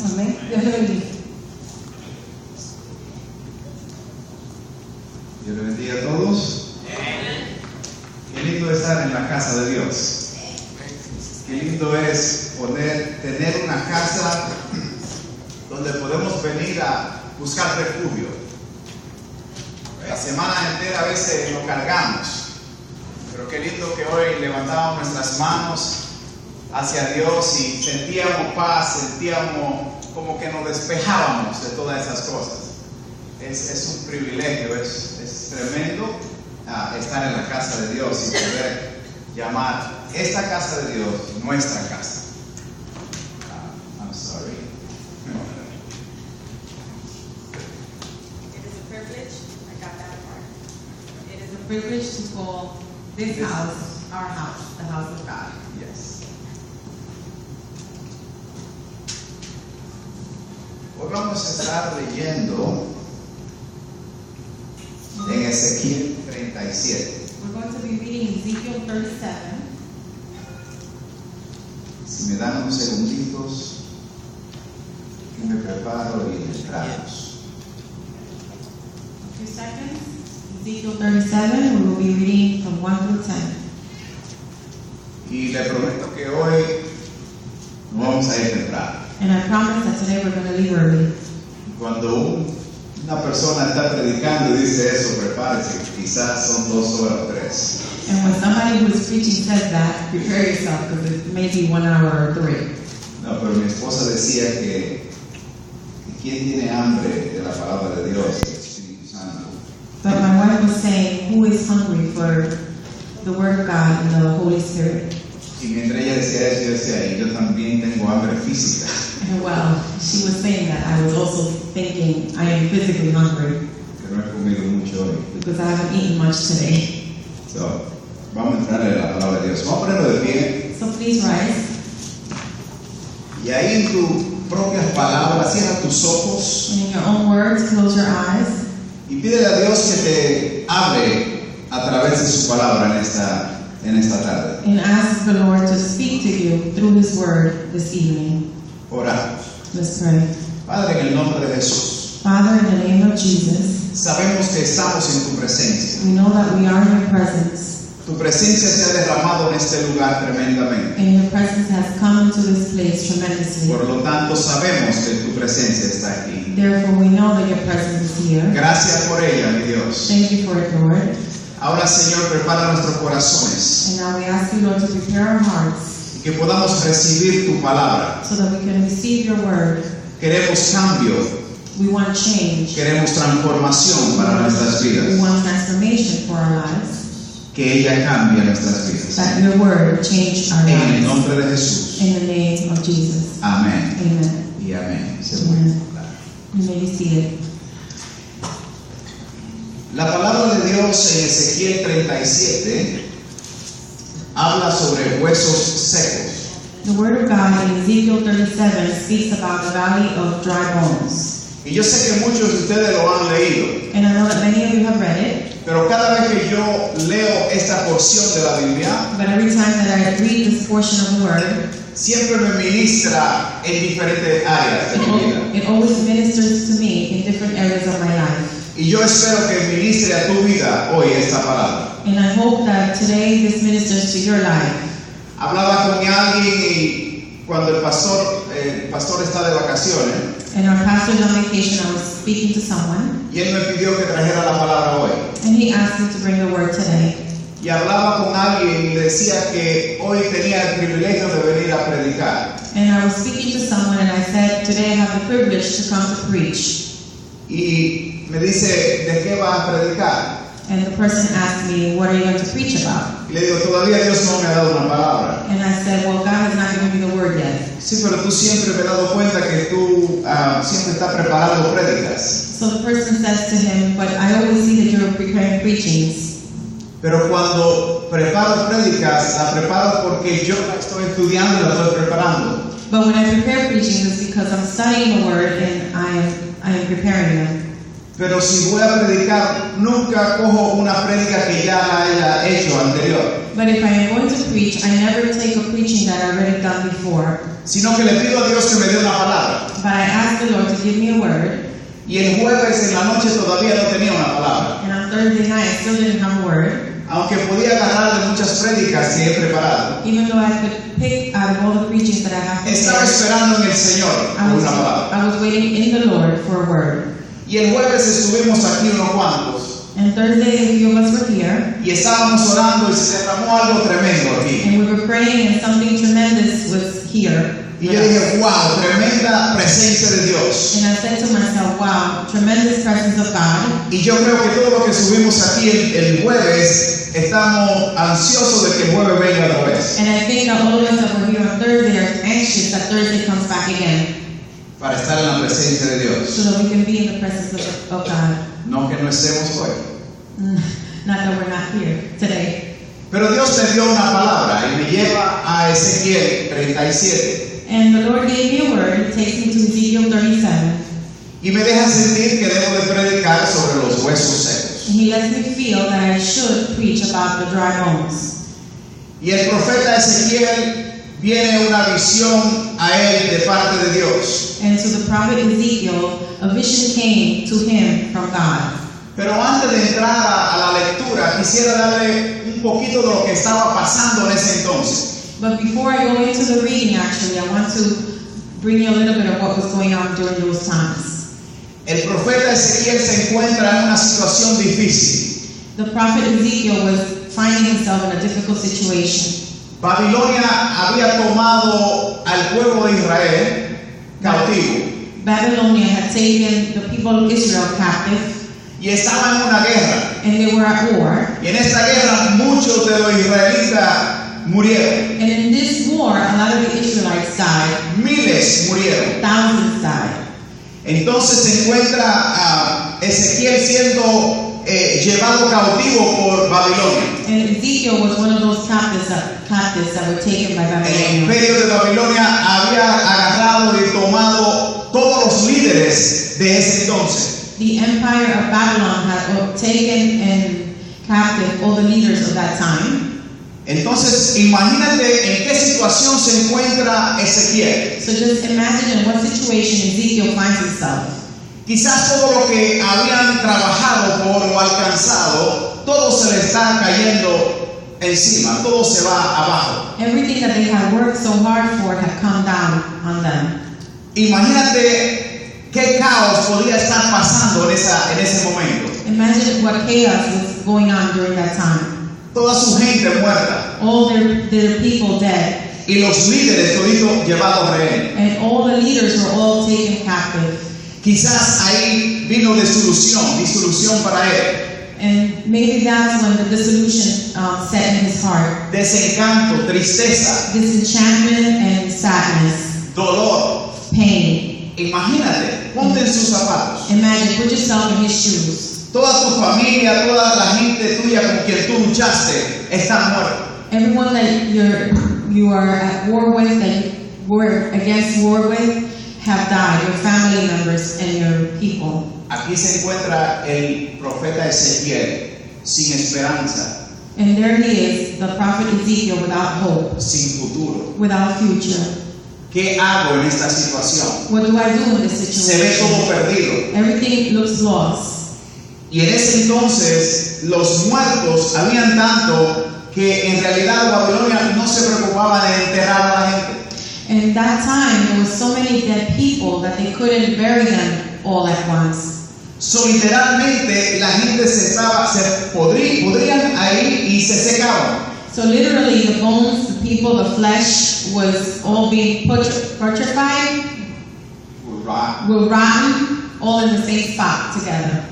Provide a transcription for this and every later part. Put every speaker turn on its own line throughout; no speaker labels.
Amén. Dios le bendiga.
Dios le bendiga a todos. Qué lindo estar en la casa de Dios. Qué lindo es tener una casa donde podemos venir a buscar refugio. La semana entera a veces lo cargamos, pero qué lindo que hoy levantamos nuestras manos hacia Dios y sentíamos paz, sentíamos como que nos despejábamos de todas esas cosas. Es un privilegio, es tremendo estar en la casa de Dios y poder llamar esta casa de Dios nuestra casa. I'm sorry.
It is a privilege. I got that part. It is a privilege to call this house our house, the house of God.
Yes. Hoy vamos a estar leyendo en Ezequiel 37.
We're going to be reading Ezekiel 37.
Si me dan unos segunditos, que me preparo y entramos.
A few seconds. Ezekiel 37, we will be reading from 1 through 10.
Y le prometo que hoy no vamos a ir temprano.
And I promise that today we're going to leave early.
Cuando una persona está predicando y dice eso, prepárese, quizás son 2 horas o 3.
And when somebody who is preaching says that, prepare yourself because it may be 1 hour or 3.
No, pero mi esposa decía que ¿quién tiene hambre de la palabra de Dios? El Espíritu Santo.
But my wife was saying, who is hungry for the Word of God and the Holy Spirit?
Y mientras ella decía eso, yo decía, y yo también tengo hambre física.
And well, she was saying that. I was also thinking, I am physically hungry
Que no he comido mucho hoy.
because I haven't eaten much today.
So, vamos a entrar en la palabra de Dios. Vamos a ponerlo de pie.
So please rise.
Y ahí en tus propias palabras, cierra tus ojos
And in your own words, close your eyes.
y pídele a Dios que te hable a través de su palabra en esta tarde.
And ask the Lord to speak to you through His Word this evening.
Oramos.
Let's pray.
Padre, en el nombre de Jesús,
Father, in the name of Jesus,
sabemos que estamos en tu presencia.
we know that we are in your presence.
Tu presencia se ha derramado en este lugar tremendamente.
And your presence has come into this place tremendously.
Por lo tanto, sabemos que tu presencia está aquí.
Therefore, we know that your presence is here.
Gracias por ella, mi Dios.
Thank you for it, Lord.
Ahora, Señor, prepara nuestros corazones
And now we ask you, Lord, to prepare our hearts
y que podamos recibir tu palabra.
so that we can receive your word.
Queremos cambio,
We want change.
queremos transformación para nuestras
We
vidas.
want transformation for our lives.
Que ella cambie nuestras vidas.
That your word change our
En el
lives.
nombre de Jesús.
In the name of Jesus.
Amén
Amen.
y amén. Se puede hablar.
You may be seated.
La palabra de Dios en Ezequiel 37 habla sobre huesos secos.
The word of God in Ezekiel 37 speaks about the valley of dry bones.
Y yo sé que muchos de ustedes lo han leído,
And I know that many of you have read it,
pero cada vez que yo leo esta porción de la Biblia,
but every time that I read this portion of the word,
siempre me ministra en diferentes áreas de mi vida.
it always ministers to me in different areas of my life.
Y yo espero que ministre a tu vida hoy esta palabra.
And I hope that today this ministers to your life.
Hablaba con alguien y cuando el pastor está de vacaciones,
And our pastor's on vacation, I was speaking to someone,
y él me pidió que trajera la palabra hoy.
and he asked me to bring the word today.
Y hablaba con alguien y le decía que hoy tenía el privilegio de venir a predicar.
And I was speaking to someone, and I said, today I have the privilege to come to preach.
Y me dice, ¿de qué vas a predicar?
And the person asked me, what are you going to preach about?
Y le digo, todavía Dios no me ha dado una palabra.
And I said, well, God has not given me the word yet.
Sí, pero tú siempre me he dado cuenta que tú siempre estás preparando prédicas.
So the person says to him, but I always see that you're preparing preachings.
Pero cuando preparo prédicas, las preparo porque yo la estoy estudiando y la estoy preparando.
But when I prepare preachings, it's because I'm studying the word and I am preparing them.
Pero si voy a predicar, nunca cojo una prédica que ya la haya hecho anterior.
But if I am going to preach, I never take a preaching that I've already done before.
Sino que le pido a Dios que me dé una palabra.
But I would give me a word,
y el jueves en la noche todavía no tenía una palabra.
and on Thursday night I still didn't have a word.
Aunque podía agarrar de muchas prédicas que he preparado,
Even though I could pick out of all the preachings that I have
estaba
prepared,
esperando en el Señor por una palabra.
I was waiting in the Lord for a word.
Y el jueves estuvimos aquí unos cuantos
And Thursday, a few of us were here,
y estábamos orando y se derramó algo tremendo aquí.
and we were praying, and something tremendous was here.
Y yo dije, wow, tremenda presencia de Dios.
And I said to myself, wow, tremendous presence of God.
Y yo creo que todo lo que subimos aquí el jueves, estamos ansiosos de que el jueves venga otra vez.
And I think that all of us that were here on Thursday are anxious that Thursday comes back again,
Para estar en la presencia de Dios.
so that we can be in the presence of God.
No que no estemos hoy.
Not that we're not here today.
Pero Dios me dio una palabra y me lleva a Ezequiel 37.
And the Lord gave me a word. It takes me to Ezekiel 37.
Y me deja sentir que debo de predicar sobre los huesos secos.
And He lets me feel that I should preach about the dry bones.
Y el profeta Ezequiel viene una visión a él de parte de Dios.
And to the prophet Ezekiel, a vision came to him from God.
Pero antes de entrar a la lectura, quisiera darle un poquito de lo que estaba pasando en ese entonces.
But before I go into the reading, actually, I want to bring you a little bit of what was going on during those times.
El profeta Ezequiel se encuentra en una situación difícil.
The prophet Ezekiel was finding himself in a difficult situation.
Babilonia había tomado al pueblo de Israel cautivo
Babylonia had taken the people of Israel captive,
y estaba en una guerra.
and they were at war.
Y en esta guerra muchos de los israelitas murieron.
And in this war, a lot of the Israelites died.
Miles murieron.
Thousands died.
Entonces se encuentra a Ezequiel siendo llevado cautivo por Babilonia.
And Ezekiel was one of those captives that were taken by
El
Babylonia.
imperio de Babilonia había agarrado y tomado todos los líderes de ese entonces.
The empire of Babylon had taken and captive all the leaders of that time.
Entonces, imagínate en qué situación se encuentra Ezequiel.
So just imagine in what situation Ezekiel finds himself.
Quizás todo lo que habían trabajado por o alcanzado, todo se le está cayendo encima, todo se va abajo.
Everything that they had worked so hard for had come down on them.
Imagínate qué caos podía estar pasando en ese momento.
Imagine what chaos was going on during that time.
Toda su gente muerta
All their people dead,
y los líderes toditos llevados rehén.
and all the leaders were all taken captive.
Quizás ahí vino disolución para él,
And maybe that's when the dissolution set in his heart.
desencanto, tristeza,
Disenchantment and sadness,
dolor.
pain.
Imagínate, ponte en sus zapatos.
Imagine, put yourself in his shoes.
Toda tu familia, toda la gente tuya con quien tú luchaste, están muertos.
Everyone that you are at war with, that you were against war with, have died. Your family members and your people.
Aquí se encuentra el profeta Ezequiel sin esperanza,
And there he is, the prophet Ezekiel, without hope,
sin futuro.
without future.
¿Qué hago en esta situación?
What do I do in this
Se ve todo
situation?
perdido.
Everything looks lost.
Y en ese entonces los muertos habían tanto que en realidad Babilonia no se preocupaba de enterrar a la gente.
And that time, there was so many dead people that they couldn't bury them all at once.
So, literalmente la gente podrían ahí y se secaban.
So literally, the bones, the people, the flesh was all being putrefied, were rotten, all in the same spot together.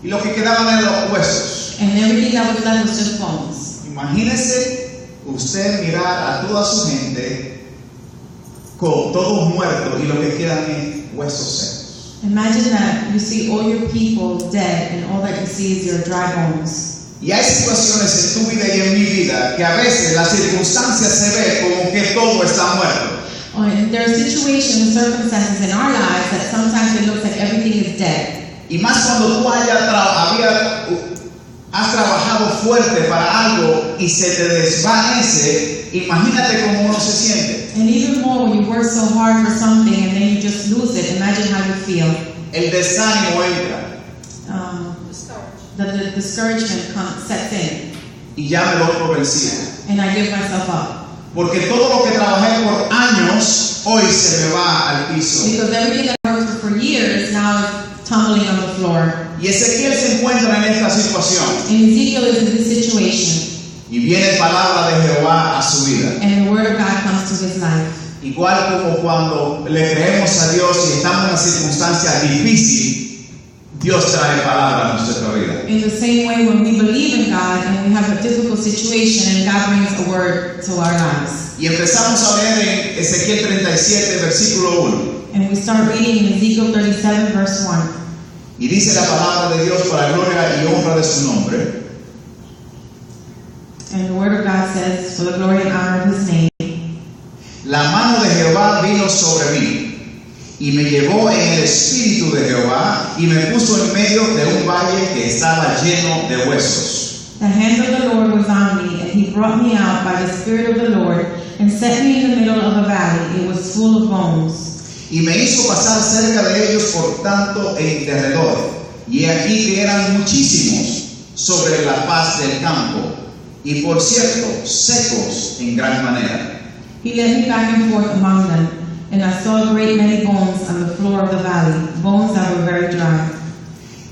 Y lo que quedaban eran los huesos.
And everything that was left was just bones.
Imagínese usted mirar a toda su gente con todos muertos y lo que quedan es huesos secos.
Imagine that you see all your people dead and all that you see is your dry bones.
Y hay situaciones en tu vida y en mi vida que a veces las circunstancias se ve como que todo está muerto.
And there are situations and circumstances in our lives that sometimes it looks like everything is dead.
Y más cuando tú has trabajado fuerte para algo y se te desvanece, imagínate cómo uno se siente.
And even more when you work so hard for something and then you just lose it, imagine how you feel.
el desánimo entra
the discouragement sets in,
y ya me doy por vencido.
and I give myself up.
Porque todo lo que trabajé por años, hoy se me va al piso.
Because everything that I worked for years now is tumbling on the floor.
Y Ezequiel se encuentra en esta situación.
And Ezekiel is in this situation,
Y viene palabra de Jehová a su vida.
and the word of God comes to his life.
Igual como cuando le creemos a Dios y estamos en una circunstancia difícil, Dios trae palabra a nuestra vida.
In the same way, when we believe in God and we have a difficult situation, and God brings a word to our lives.
Y empezamos a leer en Ezequiel 37, versículo 1.
And we start reading in Ezekiel 37, verse 1.
Y dice la palabra de Dios para gloria y honra de su nombre.
And the word of God says, for the glory and honor of his name.
La mano de Jehová vino sobre mí y me llevó en el espíritu de Jehová y me puso en medio de un valle que estaba lleno de huesos.
The hand of the Lord was on me, and he brought me out by the Spirit of the Lord, and set me in the middle of a valley. It was full of bones.
Y me hizo pasar cerca de ellos por tanto en derredor. Y he aquí que eran muchísimos sobre la faz del campo, y por cierto, secos en gran manera.
He led me back and forth among them, and I saw a great many bones on the floor of the valley, bones that were very dry.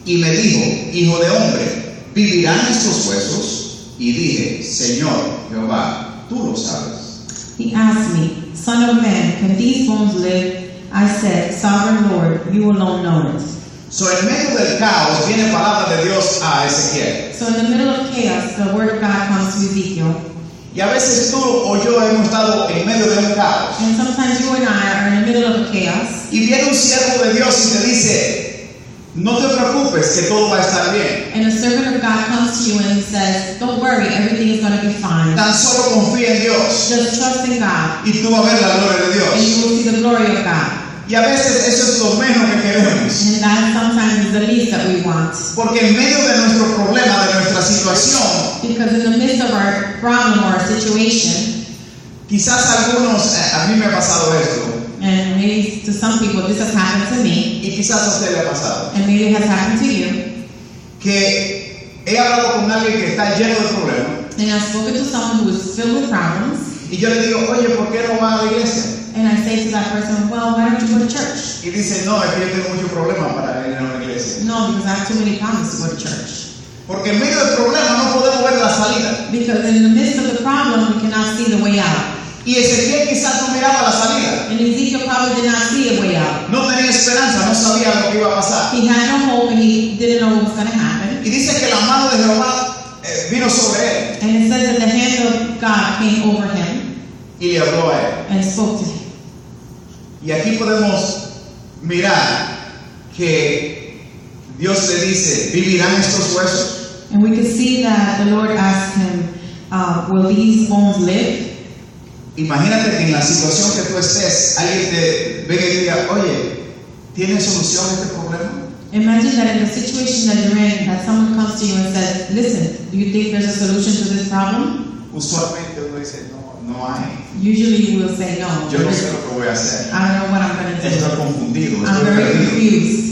Y me dijo, hijo de hombre, ¿vivirán estos huesos? Y dije, Señor Jehová, tú lo sabes.
He asked me, Son of man, can these bones live? I said, Sovereign Lord, you alone know it.
So, en medio del caos viene palabra de Dios a Ezequiel.
So in the middle of chaos, the word of God comes to Ezekiel.
Y a veces tú o yo hemos estado en medio de un caos.
And sometimes you and I are in the middle of a chaos.
Y viene un siervo de Dios y te dice, no te preocupes que todo va a estar bien.
And a servant of God comes to you and he says, don't worry, everything is going to be fine.
Tan solo confía en Dios
Just trust in God,
y tú vas a ver la gloria de
and
Dios.
you will see the glory of God.
Y a veces eso es lo menos que queremos.
And that sometimes is the least that we want.
Porque en medio de nuestro problema, de nuestra situación,
Because in the midst of our problem or our situation,
quizás algunos, a mí me ha pasado esto,
and maybe to some people this has happened to me,
y quizás a usted le ha pasado,
and maybe it has happened to you,
que he hablado con alguien que está lleno de problemas,
and I've spoken to someone who is filled with problems,
y yo le digo, oye, ¿por qué no va a la iglesia?
and I say to that person, well, why don't you go to church?
Y dice, no, es que yo tengo mucho problema para ir a una iglesia.
No, because I have too many problems to go to church.
Porque en medio del problema no podemos ver la salida.
Because in the midst of the problem, we cannot see the way out.
Y Ezequiel quizás no miraba la salida.
And Ezekiel probably did not see a way out.
No tenía esperanza, no sabía lo que iba a pasar.
He had no hope and he didn't know what was going to happen.
Y dice que la mano de Jehová vino sobre él
And it says that the hand of God came over him
y le habló a él.
and spoke to him.
Y aquí podemos mirar que Dios le dice, ¿vivirán estos huesos?
And we can see that the Lord asked him, will these bones live?
Imagínate que en la situación que tú estés, alguien te venga y diga, oye, ¿tienes solución a este problema?
Imagine that in the situation that you're in, that someone comes to you and says, listen, do you think there's a solution to this problem?
Usualmente uno dice, no hay.
Usually you will say no.
Yo no sé lo que voy a hacer.
I don't know what I'm going to do.
Estoy confundido,
I'm
estoy
very
perdido.
confused.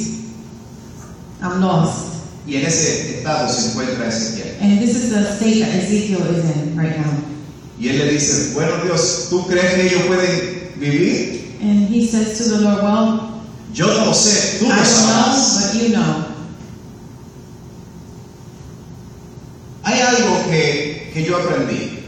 I'm lost.
Y en ese estado se encuentra Ezequiel.
And this is the state that Ezekiel is in right now.
Y él le dice, bueno Dios, ¿tú crees que ellos pueden vivir?
And he says to the Lord, well,
Yo no lo sé, tú
I
lo
don't know,
sabes.
but you know.
Hay algo que yo aprendí.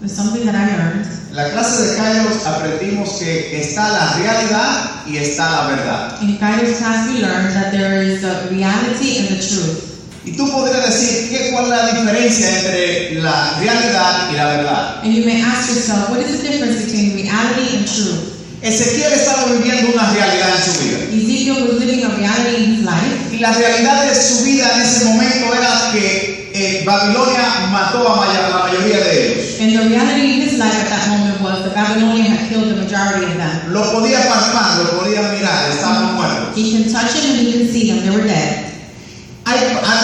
There's something that I learned.
En la clase de Kairos aprendimos que está la realidad y está la verdad.
In Kairos class, we learned that there is the reality and the truth.
Y tú podrías decir, ¿cuál es la diferencia entre la realidad y la verdad?
And you may ask yourself, what is the difference between reality and truth?
Ezequiel estaba viviendo una realidad en su vida.
Ezekiel was living a reality in his life.
Y la realidad de su vida en ese momento era que Babilonia mató a la mayoría de ellos.
And the reality in his life at that moment was that Babylonian had killed the majority of them.
Lo podía palpar, lo podía mirar, estaban muertos.
He can touch them and he can see them, they were dead.
Hay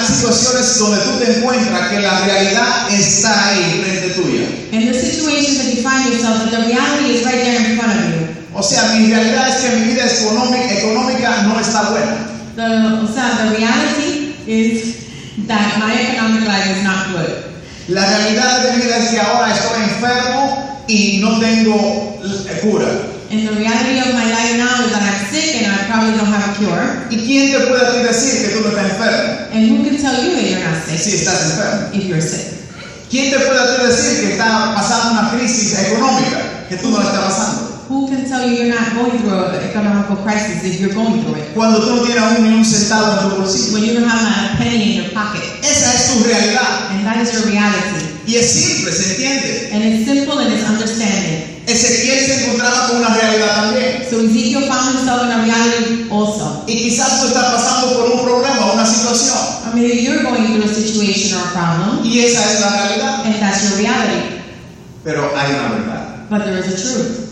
situaciones donde tú te encuentras que la realidad está ahí frente tuya.
And the situations that you find yourself, that the reality is right there in front of you.
O sea, mi realidad es que mi vida económica no está buena.
The reality is that my economic life is not good.
La realidad de mi vida es que ahora estoy enfermo y no tengo cura.
And the reality of my life now is that I'm sick and I probably don't have a cure.
¿Y quién te puede a ti decir que tú no estás enfermo
And who can tell you that you're not sick
si estás enfermo?
if you're sick?
¿Quién te puede a ti decir que está pasando una crisis económica que tú no la estás pasando?
Who can tell you you're not going through an economical crisis if you're going through it?
Cuando tú no tienes aún ni un centavo en tu bolsillo.
When you don't have a penny in your pocket.
Esa es tu realidad.
And that is your reality.
Y es simple, se entiende.
And it's simple and it's understanding.
Ezequiel se encontraba con una realidad también.
So Ezekiel found himself in a reality also.
Y quizás tú estás pasando por un problema, una situación.
Or maybe you're going through a situation or a problem.
Y esa es la realidad.
And that's your reality.
Pero hay una verdad.
But there is a truth.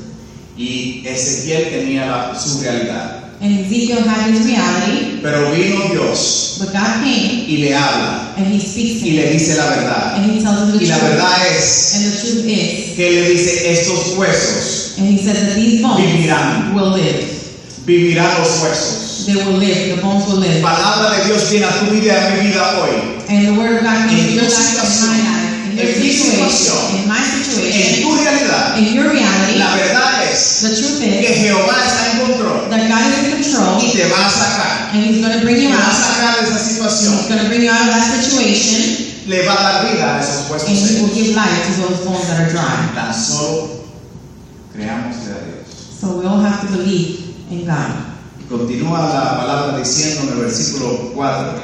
Y Ezequiel tenía su realidad.
And Ezekiel had his reality.
Pero vino Dios
But God came
y le habla
and he speaks to
y
him.
le dice la verdad.
And he tells him the
Y la
truth.
verdad es
And the truth is,
que le dice estos huesos
and he says that these bones
vivirán.
will live.
Vivirán los huesos.
They will live. The bones will live.
Palabra de Dios viene a tu vida y a mi vida hoy.
And the word of God comes
En
to your
tu
life, in
situación,
my life, in your
en mi
situation,
situación,
in my
En
situation,
tu realidad,
in your reality.
la verdad es
The truth
que
is
Jehová está en control
that God is in control,
y te va a sacar.
and He's going to bring
Te
you
va a
out.
sacar de esa
He's
situación.
going to bring you out of that situation,
Le va a dar vida a esos huesos
and He will
secos.
give life to those bones that are dry.
Tan solo creamos a Dios.
So we all have to believe in God.
Y continúa la palabra diciendo en el versículo 4.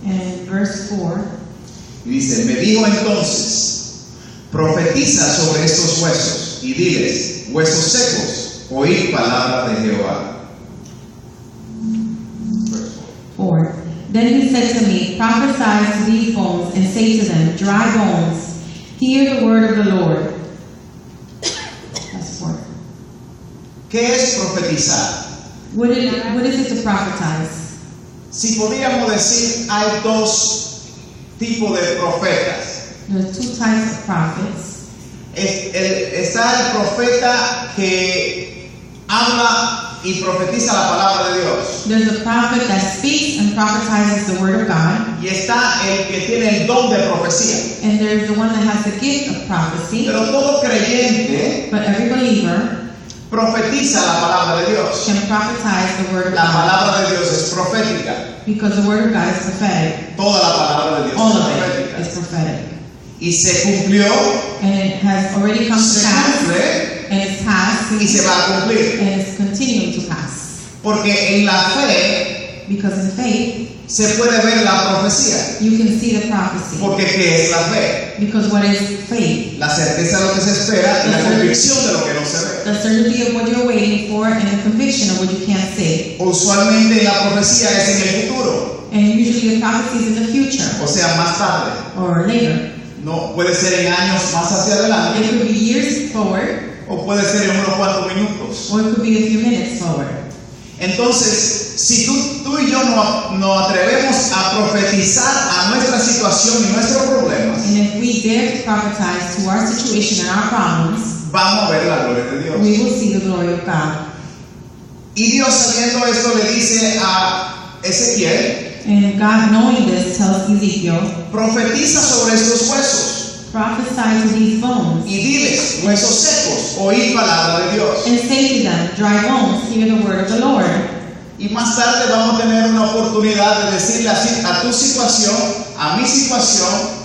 And in verse 4,
Y dice, me dijo entonces, profetiza sobre estos huesos y diles, huesos secos, oíd palabra de Jehová. Verse
4. Then He said to me, prophesy to these bones and say to them, dry bones, hear the word of the Lord. That's 4.
¿Qué es profetizar?
What is it to prophesize?
Si podríamos decir, hay dos tipos de profetas.
There are two types of prophets.
Está el profeta que habla y profetiza la palabra de Dios.
There's a prophet that speaks and prophesizes the word of God.
Y está el que tiene el don de profecía.
And there's the one that has the gift of prophecy.
Pero todo creyente
But every believer
profetiza la palabra de Dios.
can prophesize the word of
La
God.
palabra de Dios es profética.
Because the word of God is prophetic.
Toda la palabra de Dios
All
es
of it
profética.
is prophetic.
Y se cumplió,
And it has already come to
se
pass.
cumple
And it's passed.
y se va a cumplir.
And it's continuing to pass.
Porque en la fe
Because in faith,
se puede ver la profecía.
you can see the prophecy.
Porque ¿qué es la fe?
Because what is faith?
La certeza de lo que se espera y la convicción de lo que no se ve.
The certainty of what you're waiting for and the conviction of what you can't see.
Usualmente la profecía es en el futuro,
And usually the prophecy is in the future
o sea, más tarde.
or later.
No puede ser en años más hacia adelante,
It could be years forward,
o puede ser en unos cuantos minutos.
or it could be a few minutes forward.
Entonces, si tú y yo no atrevemos a profetizar a nuestra situación y nuestros problemas,
And if we dare to prophesize to our situation and our problems,
vamos a ver la gloria de Dios.
we will see the glory of God.
Y Dios, sabiendo esto, le dice a Ezequiel,
And God, knowing this, tells Ezekiel,
profetiza sobre estos huesos
prophesy to these bones,
y diles, huesos secos, oíd palabra de Dios.
and say to them, dry bones, hear the word of the Lord.
Y más tarde vamos a tener una oportunidad de decirle así a tu situación, a mi situación,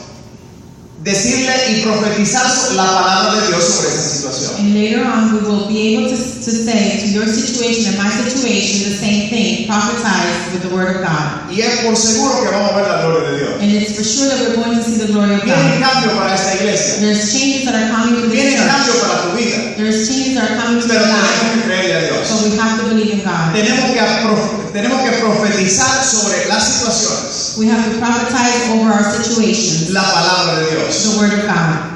decirle y profetizar la palabra de Dios sobre esa situación.
And later on, we will be able to say to your situation and my situation the same thing, prophesize with the word of God.
Y es por seguro que vamos a ver la gloria de Dios.
And it's for sure that we're going to see the glory of
Viene
God.
cambio para esta iglesia.
There's changes that are coming to this
Viene
church.
cambio para tu vida.
There's changes that are coming to
Pero
your life.
tenemos que creerle a Dios.
So we have to believe in God.
Tenemos que profetizar sobre las situaciones.
We have to prophesize over our situations,
La palabra de Dios.
the word of God.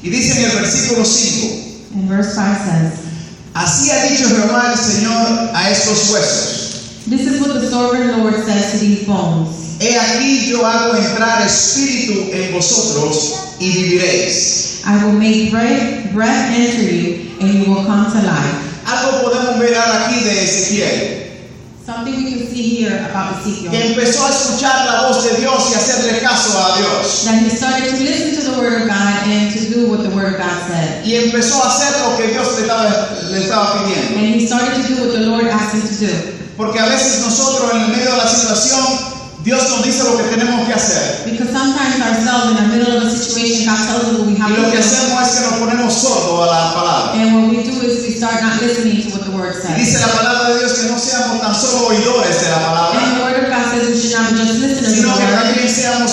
Y dice en el versículo 5.
And verse 5 says,
Así ha dicho Jehová el Señor a estos huesos.
this is what the sovereign Lord says to these bones.
He aquí yo hago entrar espíritu en vosotros y viviréis.
I will make breath enter you, and you will come to life.
Algo podemos ver aquí de Ezequiel.
Something thing we can see here about Ezekiel,
que empezó a escuchar la voz de Dios y hacerle caso a Dios.
that he started to listen to the word of God and to do what the word of God said.
Y empezó a hacer lo que Dios le estaba pidiendo.
And he started to do what the Lord asked him to do.
Porque a veces nosotros en el medio de la situación, Dios nos dice lo que tenemos que hacer.
Because sometimes ourselves in the middle of a situation, God tells us what we have
Y
to
lo que
do.
hacemos es que nos ponemos sordos a la palabra.
And what we do is we start not listening to what the word
Y
says.
dice la palabra de Dios que no seamos tan solo oidores de la
And
palabra,
the word of God says we should not be just listeners of
sino
the
que
word,
también seamos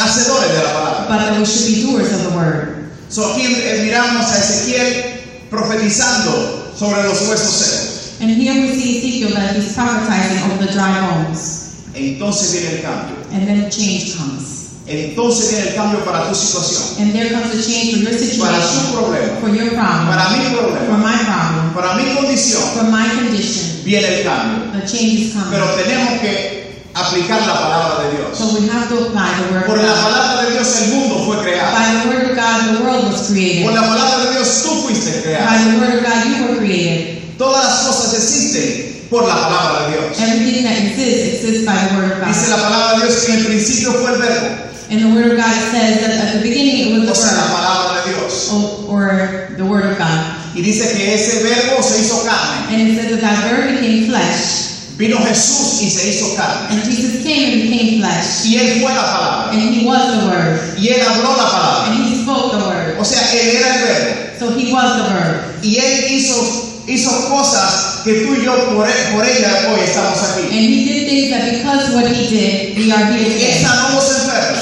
hacedores de la palabra.
but that we should be doers of the word.
So aquí miramos a Ezequiel profetizando sobre los huesos secos.
And here we see Ezekiel that he's prophesying over the dry bones.
Entonces viene el cambio.
And then change comes.
Entonces viene el cambio para tu situación,
And there comes a change for your
para
situation,
su problema,
for your problem,
para mi
for
problema,
my problem,
para mi condición.
for my condition.
Viene el cambio.
The change is coming.
Pero tenemos que aplicar la palabra de Dios.
So we have to apply the word
Por
of
la
God.
palabra de Dios el mundo fue creado.
By the word of God, the world was created.
Por la palabra de Dios tú fuiste
By
creado.
the word of God, you were created.
Todas las cosas existen por la palabra de Dios.
Everything that exists by the word of
Dice
God.
la palabra de Dios que en el principio fue el verbo,
And the word of God says that at the beginning it was
o sea, la
the
palabra de Dios.
word, or the word of God.
Y dice que ese verbo se hizo carne.
And it says that that word became flesh.
Vino Jesús y se hizo carne.
And Jesus came and became flesh.
Y él fue la palabra.
And he was the word.
Y él habló la palabra.
And he spoke the word.
O sea, él era el verbo.
So he was the word.
Y él hizo cosas que tú y yo por ella hoy estamos aquí.
And he did things that because what he did, we are here
Él
today.
sanó los enfermos,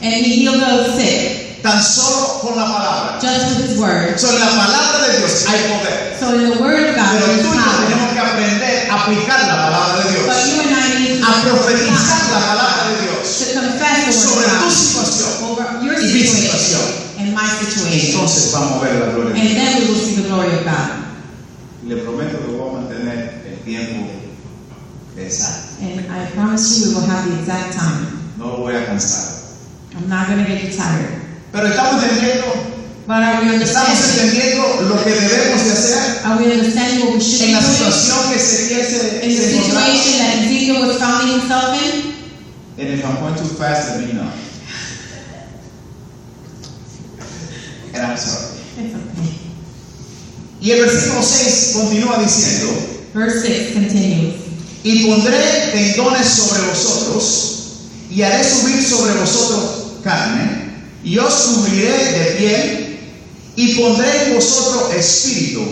And he healed the sick
tan solo con la palabra.
just with his word.
So, en la palabra de Dios hay poder.
So in the word of God,
Pero
there is
tú y yo
power.
tenemos que aprender a aplicar la palabra de
But
Dios,
you and I need to
a profetizar la palabra de Dios
to confess the
sobre
word
tu
of
situación
God over your
y mi
situation
situación.
and my situation.
Entonces vamos a ver la gloria de
And
Dios.
then we will see the glory of God.
Le prometo que voy a mantener el tiempo exacto.
And I promise you we will have the exact time.
No lo voy a cansar.
I'm not going to get you tired.
Pero estamos entendiendo,
But are we
estamos
understanding?
entendiendo lo que debemos de hacer
Are we understanding what we should
en
be
la
doing?
situación que
In the
se encontraba.
situation that Ezekiel was finding himself in?
And if I'm going too fast, let me know. And I'm sorry.
It's okay.
Y el versículo 6 continúa diciendo:
Verse 6 continues.
Y pondré tendones sobre vosotros, y haré subir sobre vosotros carne, y os cubriré de piel, y pondré en vosotros espíritu,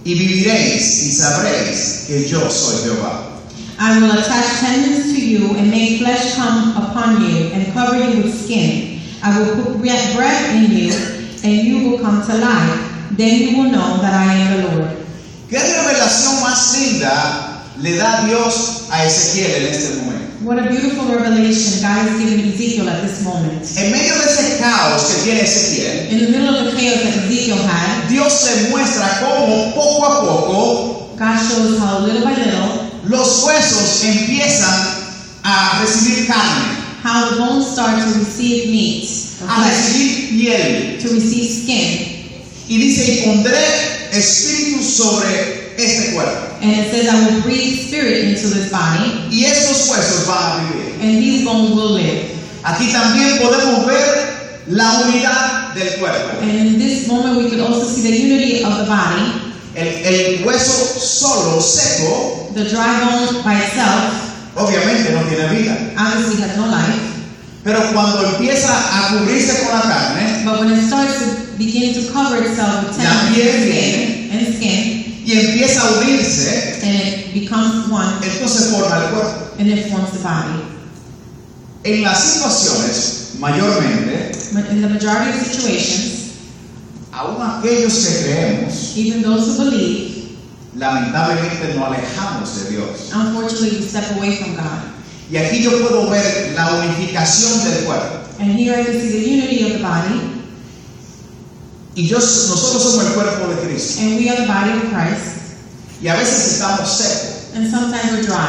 y viviréis, y sabréis que yo soy Jehová.
I will attach tendons to you and make flesh come upon you and cover you with skin. I will put breath in you and you will come to life. Then you will know that I am the Lord.
¿Qué revelación más linda le da Dios a Ezequiel en este momento?
What a beautiful revelation God has given Ezekiel at this moment.
En medio de ese caos que tiene Ezequiel,
In the middle of the chaos that Ezekiel had,
Dios le muestra cómo poco a poco
God shows how little by little,
los huesos empiezan a recibir carne,
how the bones start to receive meat, or
a
flesh,
recibir piel.
to receive skin.
Y dice, y pondré espíritu sobre este cuerpo.
And it says, I will breathe spirit into this body,
Y estos huesos van a vivir.
and these bones will live.
Aquí también podemos ver la unidad del cuerpo.
And in this moment, we could also see the unity of the body.
El hueso solo, seco,
The dry bone by itself
obviamente no tiene vida.
obviously has no life,
Pero cuando empieza a cubrirse con la carne
but when it starts to begin to cover itself with
La
tendons
piel
and skin,
y empieza a unirse,
and it becomes one,
entonces forma el cuerpo.
and it forms the body.
En las situaciones, mayormente,
But in the majority of situations,
aún aquellos que creemos,
even those who believe,
lamentablemente nos alejamos de Dios.
unfortunately, we step away from God.
Y aquí yo puedo ver la unificación del cuerpo.
And here I can see the unity of the body,
Y nosotros somos el cuerpo de Cristo.
and we are the body of Christ,
Y a veces estamos secos
and sometimes we're dry,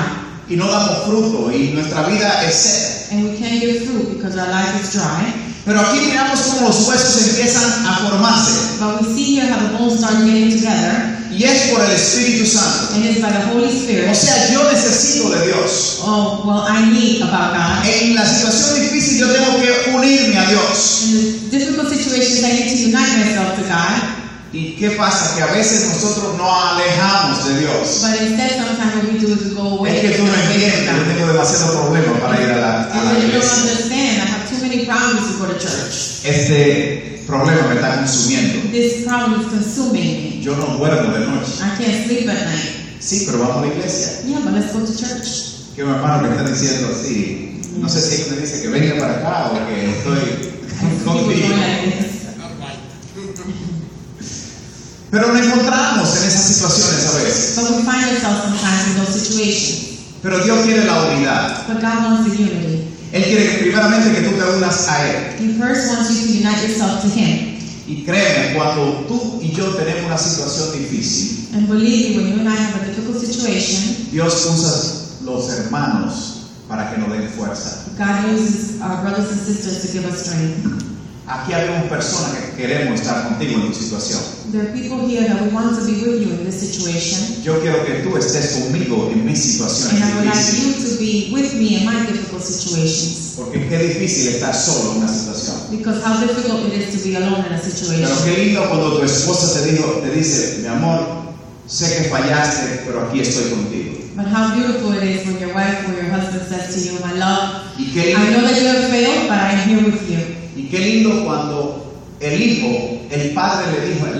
y no damos fruto y nuestra vida es seca.
and we can't give fruit because our life is dry.
Pero aquí miramos cómo los huesos empiezan a formarse.
But we see here how the bones start getting together,
y es por el Espíritu Santo.
and it's by the Holy Spirit.
O sea, yo necesito de Dios.
Oh, well, I need about God.
En la situación difícil yo tengo que unirme a Dios.
In the difficult situations, I need to unite myself to God.
¿Y qué pasa? Que a veces nosotros nos alejamos de Dios.
But instead, sometimes what we do is we go away.
Es que tú no
from
entiendes, yo
God.
tengo demasiados problemas para ir a la
And you don't
iglesia.
understand. I have too many problems to go to church.
Este problema me está consumiendo.
This problem is consuming me.
Yo no duermo de noche.
I can't sleep at night.
Sí, pero vamos a la iglesia.
Yeah, but let's go to church.
Que mi hermano me está diciendo así. No sé si él me dice que venga para acá o que estoy
People
contigo.
going like this.
Pero nos encontramos en esas situaciones a veces.
But we find ourselves sometimes in those situations.
Pero Dios quiere la unidad.
But God wants the unity.
Él quiere primeramente que tú te unas a Él.
He first wants you to unite yourself to Him.
Y créeme, cuando tú y yo tenemos una situación difícil,
And believe me, when you and I have a difficult situation,
Dios usa los hermanos para que nos den fuerza.
God uses our brothers and sisters to give us strength.
Aquí habemos personas que queremos estar contigo en tu situación.
There are people here that we want to be with you in this situation.
Yo quiero que tú estés conmigo en mis situaciones
And I would like
difíciles.
you to be with me in my difficult situations.
Porque qué difícil estar solo en una situación.
Because how difficult it is to be alone in a
Pero
situation.
qué lindo cuando tu esposa te dice, mi amor, sé que fallaste, pero aquí estoy contigo.
But how beautiful it is when your wife or your husband says to you, my love,
Y qué
I know
lindo,
that you have failed, but I am here with you.
y qué lindo cuando el padre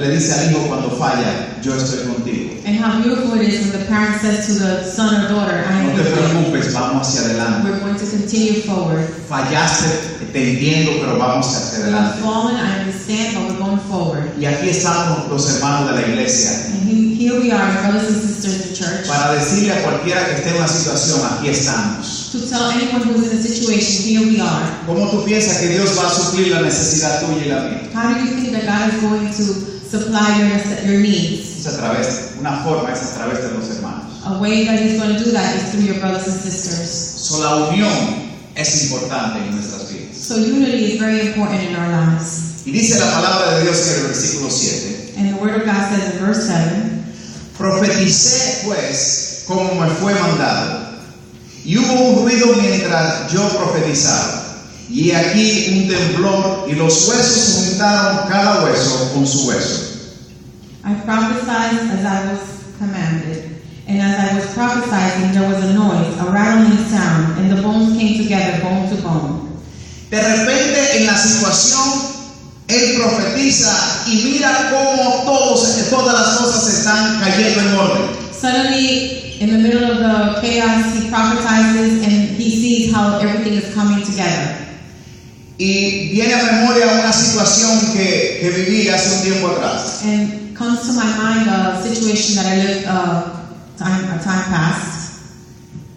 le dice al hijo cuando falla, yo estoy contigo.
And how beautiful it is when the parent says to the son or daughter, I
No
am
te
with you.
preocupes, vamos hacia adelante.
We're going to continue forward.
Fallaste, te entiendo, pero vamos hacia
We have
adelante.
fallen, I understand, but we're going forward.
Y aquí estamos los hermanos de la iglesia
And here we are, brothers and sisters in the church,
para decirle a cualquiera que esté en una situación, aquí estamos.
to tell anyone who's in a situation, here we are.
¿Cómo tú piensas que Dios va a suplir la necesidad tuya y la mía?
How do you think that God is going to supply your needs?
Es a través, una forma es a través de los hermanos.
A way that He's going to do that is through your brothers and sisters.
So, la unión es importante en nuestras vidas.
So unity is very important in our lives.
Y dice la palabra de Dios en el versículo 7.
And the Word of God says in verse 7,
Profeticé pues como me fue mandado, y hubo un ruido mientras yo profetizaba, y aquí un temblor, y los huesos se juntaron cada hueso con su hueso.
I prophesied as I was commanded. And as I was prophesying, there was a noise, a rattling sound, and the bones came together, bone to bone.
De repente en la situación, él profetiza y mira cómo todas las cosas están cayendo en orden.
Suddenly, in the middle of the chaos, he prophesies and he sees how everything is coming together.
Y viene a memoria una situación que viví hace un tiempo atrás.
And comes to my mind a situation that I lived a time past.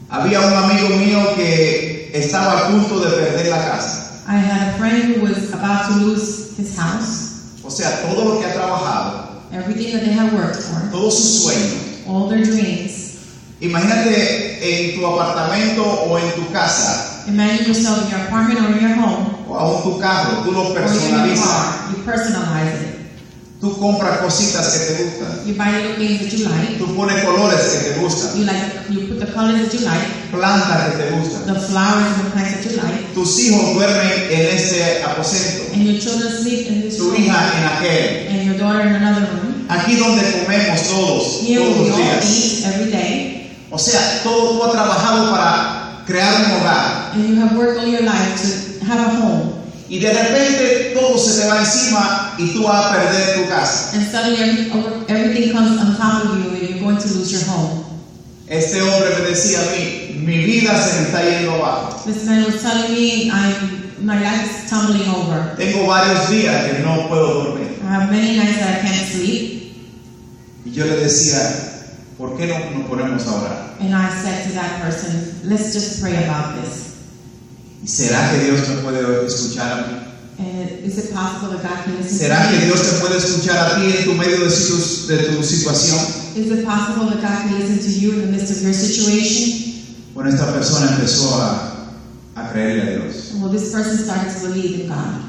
Había un amigo mío que estaba a punto de perder la casa.
I had a friend who was about to lose his house,
O sea, todo lo que ha trabajado,
everything that they had worked for,
todo su sueño.
all their dreams.
Imagínate en tu apartamento o en tu casa,
Imagine yourself in your apartment or in your home,
o aún tu carro, tú lo
or in your
personalizas.
car. You personalize it.
Tú compras cositas que te gustan.
You buy little things that you like.
Tú pones colores que te gustan.
You put the colors that you like,
Plantas que te gustan.
the flowers and the plants that you like,
Tus hijos duermen en este aposento.
and your children sleep in this
Tu
room,
hija en aquel.
and your daughter in another room.
Aquí donde comemos todos
Here we
los
all
días.
eat every day,
O sea, todo tú has trabajado para crear un hogar.
and you have worked all your life to have a home.
Y de repente todo se te va encima y tú vas a perder tu casa.
And suddenly everything comes on top of you and you're going to lose your home.
Este hombre me decía a mí, mi vida se me está yendo abajo.
This man was telling me my life is tumbling over.
Tengo varios días que no puedo dormir.
I have many nights that I can't sleep.
Y yo le decía, ¿por qué no nos ponemos a orar?
And I said to that person, let's just pray about this.
¿Y será que Dios me puede escuchar a mí?
And is it possible that God can listen
¿Será
to
que
me?
Dios te puede escuchar a ti en tu medio de tu situación?
Is it possible that God can listen to you in the midst of your situation?
Bueno, esta persona empezó a creerle a Dios.
Well, this person started to believe in God.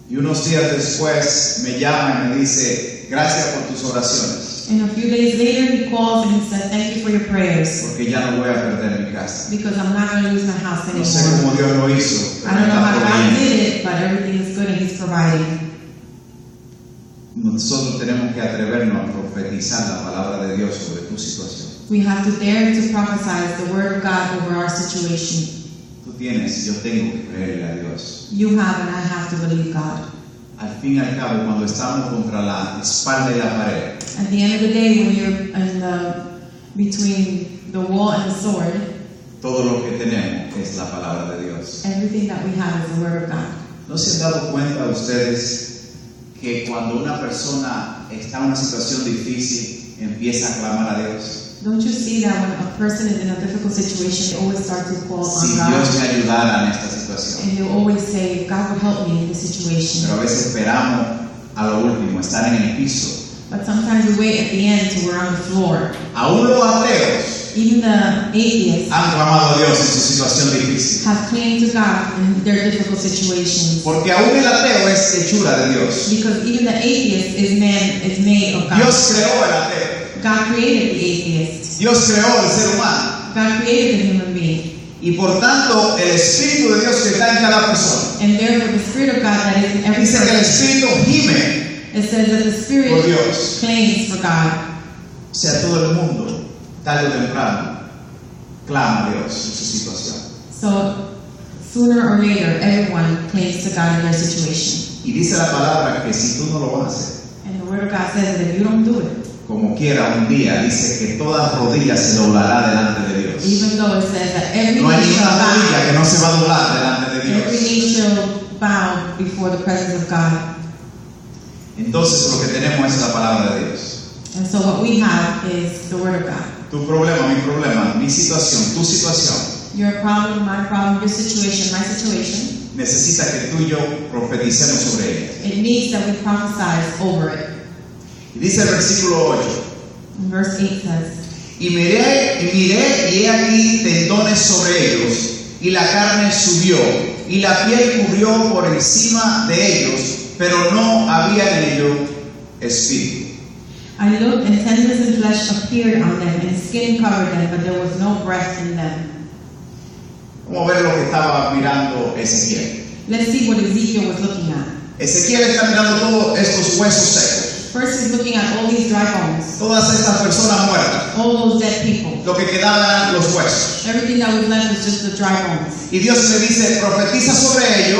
Y unos días después me llama y me dice, gracias por tus oraciones.
And a few days later, he called and he said, "Thank you for your prayers,
porque ya no voy a perder mi casa.
because I'm not going to lose my house
No sé
anymore.
cómo Dios lo hizo, pero
I don't know
está
how God
proveyendo.
did it, but everything is good and he's providing."
Nosotros tenemos que atrevernos a profetizar la palabra de Dios sobre tu situación.
We have to dare to prophesy the word of God over our situation.
Tú tienes, yo tengo que creerle a Dios.
You have and I have to believe God.
Al fin y al cabo, cuando estamos contra la espalda y la pared,
At the end of the day, when you're between the wall and the sword,
todo lo que tenemos es la palabra de Dios.
everything that we have is the word of God.
¿No se han dado cuenta ustedes que cuando una persona está en una situación difícil, empieza a clamar a Dios?
Don't you see that when a person is in a difficult situation, they always start to call
Si
on
Dios
God,
me ayudara en esta situación.
and they always say, "God will help me in this situation."
Pero a veces esperamos a lo último, estar en el piso.
But sometimes we wait at the end till we're on the floor.
Aún los ateos
Even the atheists
han clamado a Dios en su situación difícil.
have claimed to God in their difficult situations.
Porque aún el ateo es hechura de Dios.
Because even the atheist is made of God.
Dios creó el ateo.
God created the atheist.
Dios creó el ser humano.
God created the human being.
Y por tanto, el Espíritu de Dios que está en cada persona.
And therefore the Spirit of God that is in every
Dice que el
person,
Espíritu gime
it says that the
por
Spirit
Dios.
claims for God.
O sea, todo el mundo, tarde o temprano, clama a Dios en su situación.
So sooner or later, everyone claims to God in their situation.
Y dice la palabra que si tú no lo haces,
And the Word of God says that if you don't do it,
como quiera un día, dice que toda rodilla se doblará delante de Dios.
even though it says that every
No hay
knee shall
ninguna rodilla
bow,
que no se va a doblar delante de
every
Dios.
knee shall bow before the presence of God.
Entonces lo que tenemos es la palabra de Dios.
And so what we have is the Word of God.
Tu problema, mi situación, tu situación,
Your problem, my problem, your situation, my situation,
necesita que tú y yo profeticemos sobre ella.
it needs that we prophesy over it.
Y dice el versículo 8,
And verse 8 says,
y miré y he aquí tendones sobre ellos, y la carne subió, y la piel cubrió por encima de ellos, pero no había en ello espíritu.
I looked, and tendons and flesh appeared on them, and skin covered them, but there was no breath in them.
Vamos a ver lo que estaba mirando Ezequiel.
Let's see what Ezekiel was looking at.
Ezequiel está mirando todos estos huesos secos,
First, he's looking at all these dry bones,
todas estas personas muertas,
all those dead people.
lo que quedaba eran los huesos.
Everything that was left was just the dry bones.
Y Dios le dice, profetiza sobre ello,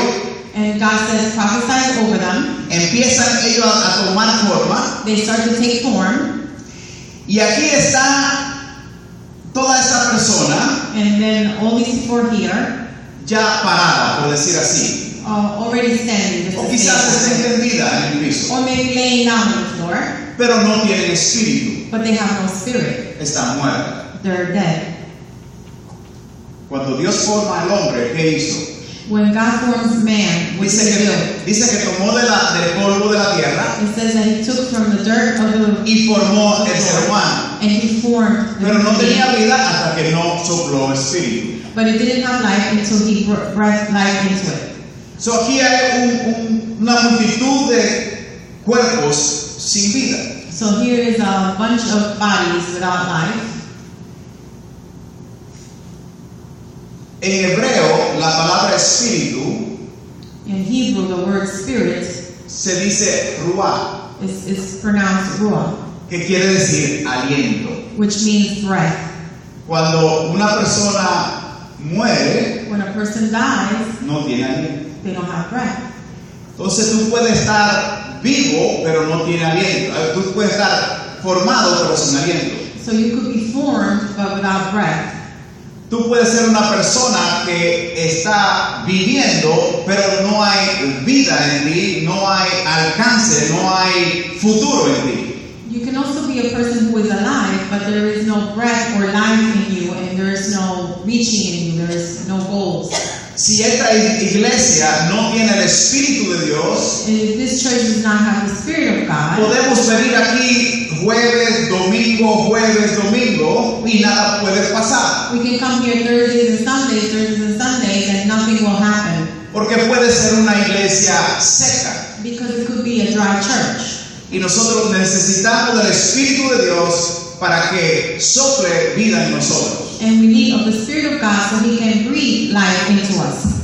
And God says, prophesy over them.
empiezan ellos a tomar forma,
They start to take form.
y aquí está toda esa persona
And then all these people are here,
ya parada, por decir así,
already standing. Just
o
to
quizás
say
esté
that.
tendida en el piso,
Or maybe laying down on the floor,
pero no tienen espíritu,
but they have no spirit.
están muertas.
They're dead.
Cuando Dios forma al hombre, ¿qué hizo?
When God forms man, what did he do?
Dice que tomó del polvo de la tierra
It says that he took from the dirt of the
y formó el ser humano,
and he formed the
pero no
human being.
tenía vida hasta que no sopló espíritu.
But it didn't have life until he breathed life into it.
So aquí hay una multitud de cuerpos sin vida.
So here is a bunch of bodies without life.
En hebreo, la palabra espíritu
In Hebrew, the word spirit
se dice ruah,
is pronounced ruah,
que quiere decir aliento.
which means breath.
Cuando una persona muere,
When a person dies,
no tiene aliento.
they don't have breath.
Entonces tú puedes estar vivo, pero no tiene aliento. Tú puedes estar formado, pero sin aliento.
So you could be formed, but without breath.
Tú puedes ser una persona que está viviendo, pero no hay vida en ti, no hay alcance, no hay futuro en ti.
You can also be a person who is alive, but there is no breath or life in you, and there is no reaching in you, there is no goals.
Si esta iglesia no tiene el Espíritu de Dios,
And if this church does not have the Spirit of God,
podemos venir aquí jueves, domingo, y nada puede pasar.
we can come here Thursdays and Sundays, and nothing will happen.
Porque puede ser una iglesia seca.
Because it could be a dry church.
Y nosotros necesitamos del Espíritu de Dios para que sople vida en nosotros.
And we need of the Spirit of God so He can breathe life into us.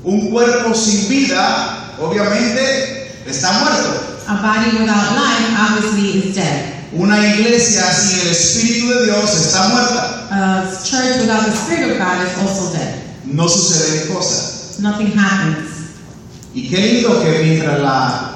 Un cuerpo sin vida, obviamente, está muerto.
A body without life obviously is dead.
Una iglesia sin el Espíritu de Dios está muerta.
A church without the Spirit of God is also dead.
No suceden cosas.
Nothing happens.
Y qué lindo que mientras la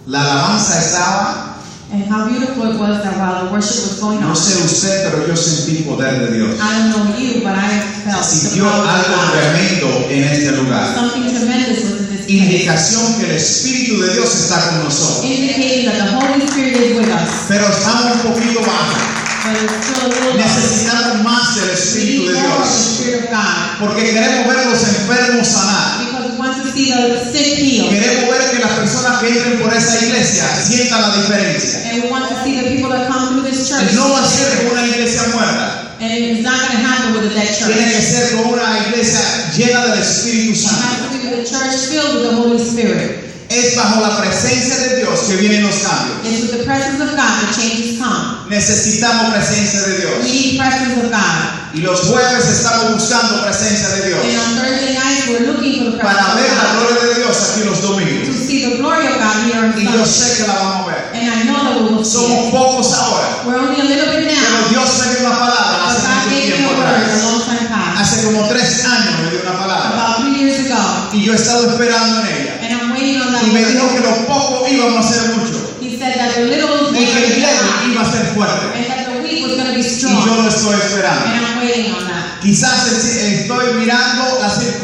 alabanza estaba,
And how beautiful it was that while the worship was going
no
on,
sé usted, pero yo sentí poder de Dios.
I don't know you, but I felt the
Sintió
power of
algo
God.
tremendo en este lugar.
Something tremendous was in this place,
Indicación que el Espíritu de Dios está con nosotros.
indicating that the Holy Spirit is with us.
Pero estamos un poquito bajos.
But it's still a little low.
Necesitamos más del
We
Espíritu
need
de
more of the
Dios.
Spirit of God.
Porque queremos ver los enfermos sanar.
Because we want to see the sick healed.
Queremos ver que las personas que entren por esa iglesia sientan la diferencia.
And we want to see the people that come through this church.
No va a ser con una iglesia muerta.
And it's not going to happen with a dead church.
Tiene que ser con una iglesia llena del Espíritu
It
Santo.
has to be with a church filled with the Holy Spirit.
Es bajo la presencia de Dios que vienen los cambios.
It's with the presence of God that changes come.
Necesitamos presencia de
We
Dios.
need presence of God.
Y los jueves estamos buscando presencia de Dios.
And on Thursday nights we're looking for the
Para
presence
ver
of
la
God.
gloria de Dios aquí los
To
domingos.
see the glory of God here on
Y yo
Sunday.
sé que la vamos a ver.
And I know that we will see
Somos
it.
pocos ahora.
We're only a little bit
Pero
now.
Dios me dio una palabra
But
hace
God
mucho
gave me
tiempo
a word a
atrás.
long time past.
Hace como 3 años me dio una palabra.
About 3 years ago.
Y yo he estado esperando en ella.
And I'm waiting on that
Y me dijo que
word.
lo poco íbamos a hacer mucho.
He said that the little
Y que el
and
débil iba a ser fuerte.
that the weak was going to be
Y yo
strong.
lo estoy esperando.
And I'm waiting on that.
Quizás estoy mirando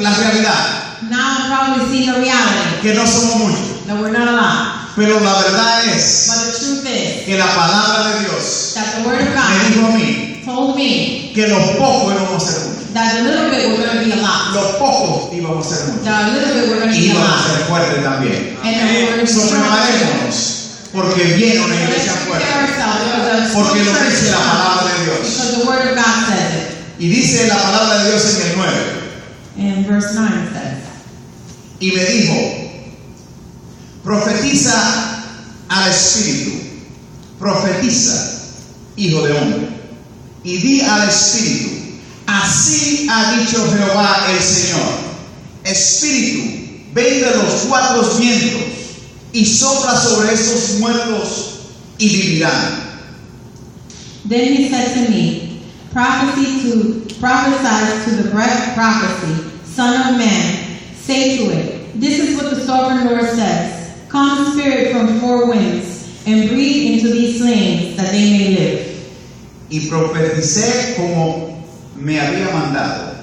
la realidad,
Now I'm probably seeing the reality
que no somos muchos.
that we're not a lot.
Pero la verdad es
But the truth is
que la palabra de Dios
that the word of
me
God
dijo a mí
told me
que los pocos íbamos a ser muchos.
that a little bit we're going to be a lot.
Los pocos íbamos a ser muchos.
That a little bit we're going to
Y
be a
íbamos a
lot.
ser fuertes también.
And that we're going to be
So,
strong.
preparémonos, porque viene una iglesia fuerte. Porque lo dice la palabra de Dios.
Because the word of God says it.
Y dice la palabra de Dios en el 9.
And verse 9 says,
Y me dijo, profetiza al Espíritu, profetiza, hijo de hombre, y di al Espíritu, así ha dicho Jehová el Señor, Espíritu, ven de los 4 vientos y sopla sobre estos muertos y vivirán.
Then he said to me, prophesy to the breath prophecy, son of man, say to it, this is what the sovereign Lord says, come spirit from 4 winds, and breathe into these slain, that they may live.
Y profeticé como me había mandado,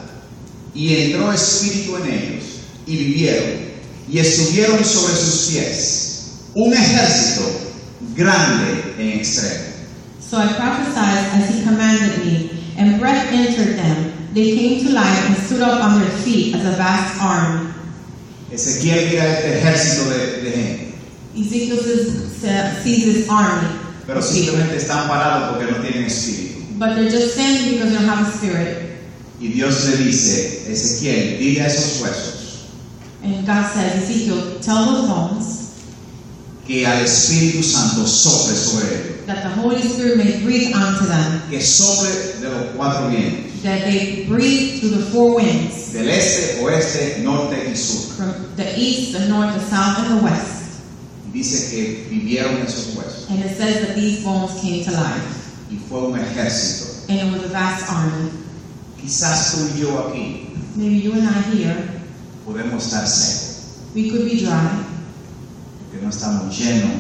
y entró espíritu en ellos, y vivieron, y estuvieron sobre sus pies, un ejército grande en extremo.
So I prophesied as he commanded me, and breath entered them. They came to life and stood up on their feet as a vast army.
Ezequiel mira este ejército de gente,
Ezekiel sees this army,
pero simplemente están parados porque no tienen espíritu.
but they're just standing because they don't have a spirit.
Y Dios le dice, Ezequiel, dile a esos huesos
And God says, Ezekiel, tell those bones
que al Espíritu Santo sople sobre ellos,
that the Holy Spirit may breathe onto them,
que sople de los 4 vientos,
that they breathe through the 4 winds,
del este, oeste, norte y sur.
from the east, the north, the south, and the west.
Y dice que vivieron esos huesos.
And it says that these bones came to life.
Y fue un ejército.
And it was a vast army.
Quizás tú y yo aquí
Maybe you and I here,
podemos estar secos,
we could be dry
porque no estamos llenos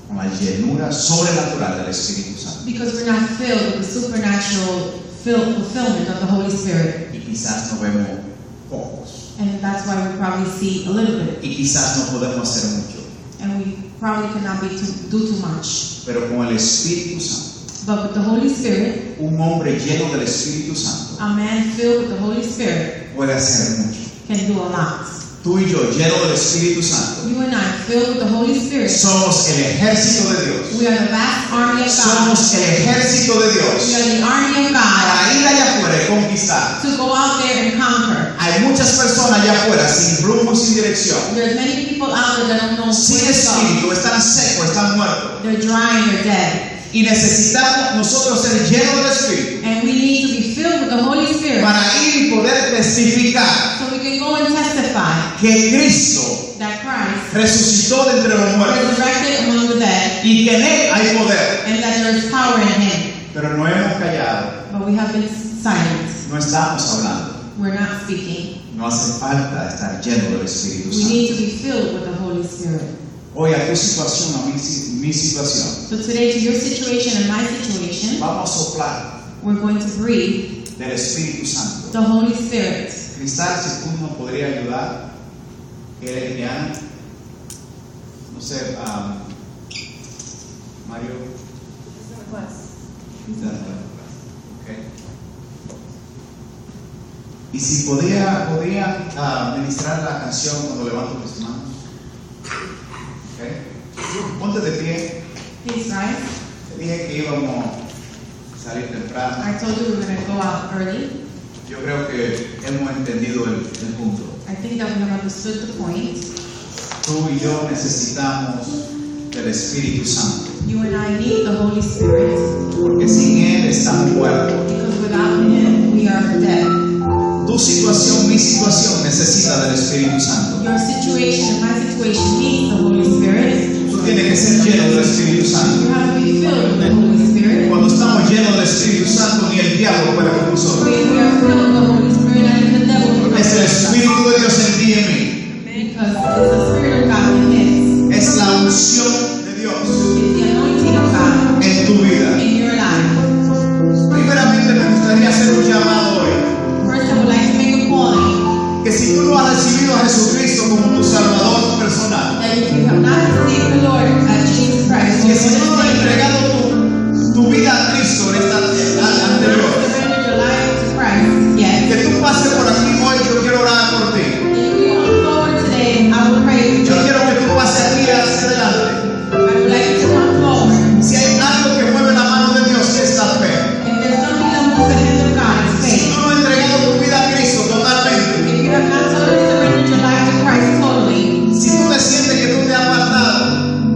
con la llenura sobrenatural del Espíritu Santo.
because we're not filled with the supernatural fulfillment of the Holy Spirit.
Y quizás no vemos pocos.
And that's why we probably see a little bit.
Y quizás no podemos hacer mucho.
And we probably cannot do too much.
Pero con el Espíritu Santo,
But with the Holy Spirit,
un hombre lleno del Espíritu Santo
a man filled with the Holy Spirit
puede hacer mucho.
can do a lot.
Tú y yo, llenos del Espíritu Santo,
You and I, filled with the Holy Spirit,
somos el ejército de Dios.
we are the vast army of God.
Somos el ejército de
We
Dios
are the army of God
para ir allá afuera y de conquistar.
to go out there and conquer.
Hay muchas personas allá afuera sin rumbo y sin dirección.
There's many people out there that don't know
Sin
where to go.
espíritu, están secos, están muertos.
They're dry and they're dead.
Y necesitamos nosotros ser llenos del Espíritu
And we need to be filled with the Holy Spirit
para ir y poder testificar
so we can go and testify
que Cristo
that Christ
resucitó de entre los muertos
resurrected among the dead
y que en Él hay poder.
and that there is power in Him.
Pero no hemos callado,
But we have been silent.
no estamos hablando.
We're not speaking.
No hace falta estar lleno del Espíritu
We
Santo.
need to be filled with the Holy Spirit.
Hoy a tu situación, a mi situación,
So today, to your situation and my situation,
vamos a soplar
we're going to breathe
del Espíritu Santo.
the Holy Spirit.
Cristal, si tú nos podrías ayudar, que eres Indiana, no sé, Mario. Okay. Y si podían ministrar la canción cuando levanto mis manos. Okay. Ponte de pie.
Please rise.
Te dije que íbamos a salir temprano.
I told you we're going to go out early.
Yo creo que hemos entendido el punto.
I think that we have understood the point.
Tú y yo necesitamos del Espíritu Santo.
You and I need the Holy Spirit
Porque sin Él estamos muertos.
because without Him we are dead.
Tu situación, mi situación necesita del Espíritu Santo.
Your situation and my situation needs the Holy Spirit.
Tú tienes que ser lleno del Espíritu Santo.
You have to be filled with the Holy Spirit.
Cuando estamos llenos del Espíritu Santo, ni el diablo puede con nosotros.
When we are filled with the Holy Spirit, and the devil will
Es el
not touch us.
Espíritu de Dios en ti y en mí.
Because it's the Spirit of God in this.
Es la unción de Dios
It's the anointing of God
en tu vida.
in your life.
Primeramente me gustaría hacer un llamado hoy.
First, I would like to make a calling
Que si tú no has recibido a Jesucristo como tu Salvador personal,
that if you have not received the Lord as Jesus Christ,
que si tú no has entregado tu vida a Cristo en esta anterior,
surrender your life to Christ, yes.
que tú pases por aquí hoy, yo quiero orar por ti.
If you come forward today, I will pray with
Yo
you.
quiero que tú pases aquí hacia adelante.
I would like you to come forward.
Si hay algo que mueve la mano de Dios, es la fe.
If there's something that moves the hand of God, it's
Si
faith.
tú no has entregado tu vida a Cristo totalmente,
If you have not totally surrendered your life to Christ totally,
si tú te sientes que tú te has apartado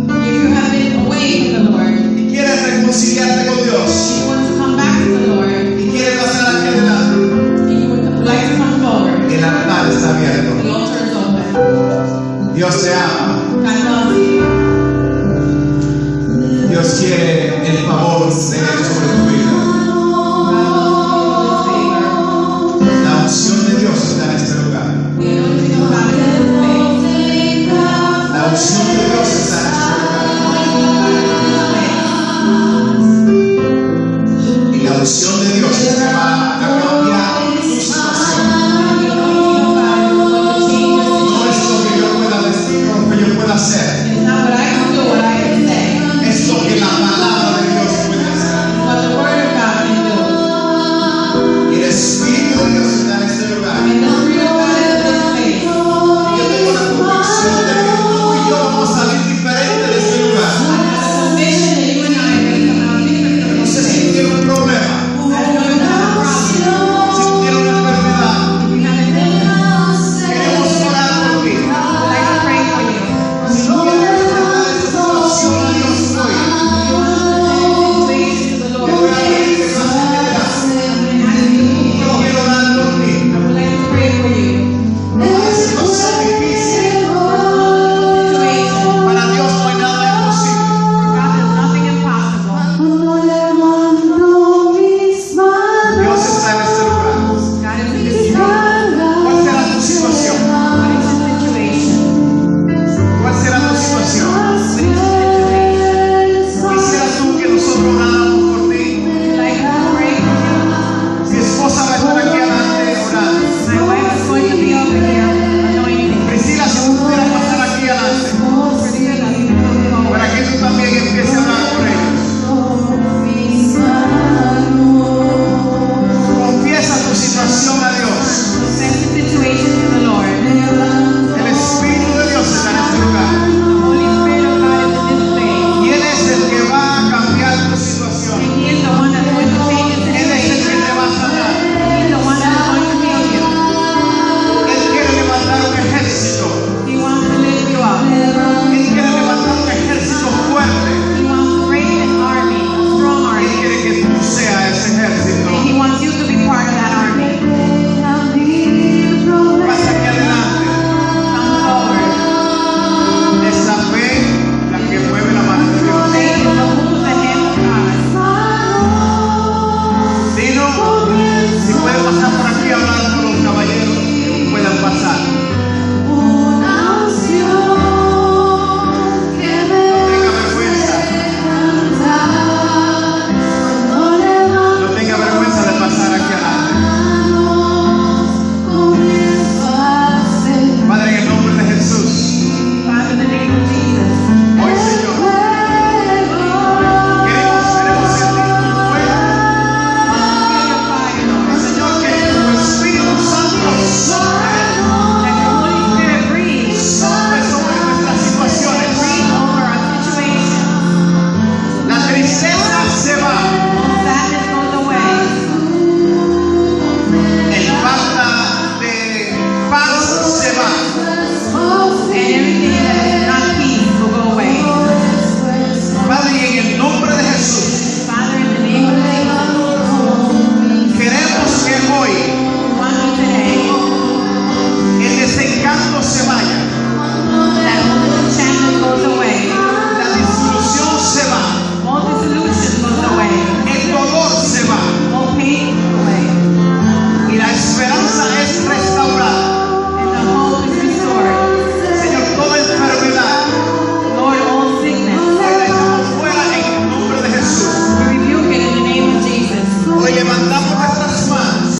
if you have been away from the Lord,
y quieres reconciliarte con Dios
you want to come back to the Lord,
y quieres pasar aquí adelante,
and you would like to come forward,
el altar está abierto.
the altar is open.
Dios te ama.
God loves you.
Dios quiere el favor de Él sobre tu vida.
God loves you with His favor.
La unción de Dios está en este lugar.
The anointing of God is in this place.
La unción de Dios está en este lugar. Y la unción de Dios es que va a cambiar tu situación. No es lo que yo pueda decir o lo que yo pueda hacer.
It's not what I can do, what I can say.
Es lo que la palabra de Dios puede hacer.
It's what the Word of God can do.
Y el Espíritu